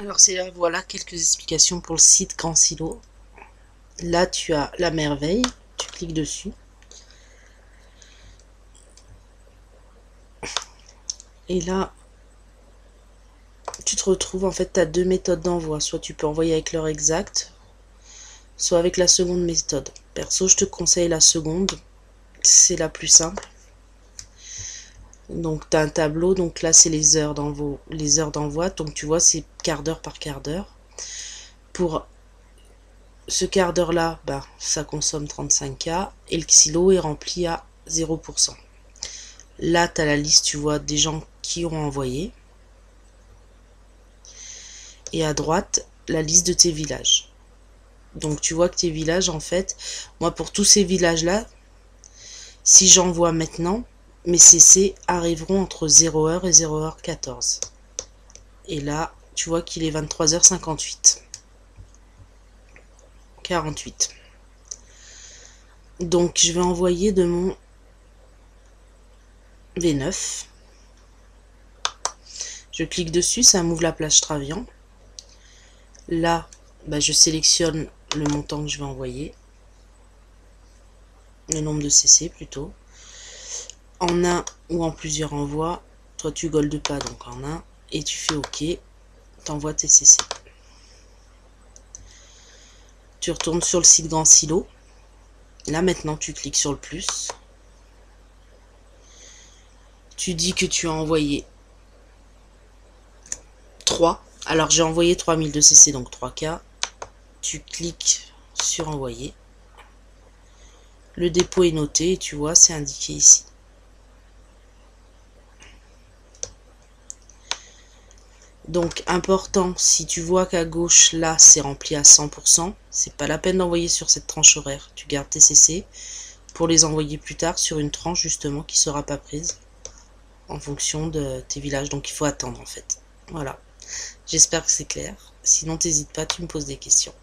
Alors c'est là, voilà quelques explications pour le site Grand Silo. Là tu as la merveille, tu cliques dessus. Et là, tu te retrouves, en fait, tu as deux méthodes d'envoi. Soit tu peux envoyer avec l'heure exacte, soit avec la seconde méthode. Perso, je te conseille la seconde, c'est la plus simple. Donc tu as un tableau, donc là c'est les heures d'envoi, donc tu vois c'est quart d'heure par quart d'heure. Pour ce quart d'heure là, bah, ça consomme 35K et le silo est rempli à 0%. Là tu as la liste, tu vois, des gens qui ont envoyé. Et à droite, la liste de tes villages. Donc tu vois que tes villages, en fait, moi pour tous ces villages-là, si j'envoie maintenant, mes CC arriveront entre 0h et 0h14. Et là, tu vois qu'il est 23h58. 48. Donc je vais envoyer de mon V9. Je clique dessus, ça m'ouvre la plage Travian. Là, bah, je sélectionne le montant que je vais envoyer. Le nombre de CC plutôt. En un ou en plusieurs envois. Toi tu goldes pas, donc en un. Et tu fais OK. T'envoies tes CC. Tu retournes sur le site Grand Silo. Là maintenant tu cliques sur le plus. Tu dis que tu as envoyé 3. Alors j'ai envoyé 3002 CC, donc 3K. Tu cliques sur envoyer. Le dépôt est noté et tu vois c'est indiqué ici. Donc important, si tu vois qu'à gauche là c'est rempli à 100%, c'est pas la peine d'envoyer sur cette tranche horaire. Tu gardes tes CC pour les envoyer plus tard sur une tranche justement qui sera pas prise en fonction de tes villages. Donc il faut attendre en fait. Voilà. J'espère que c'est clair. Sinon t'hésites pas, tu me poses des questions.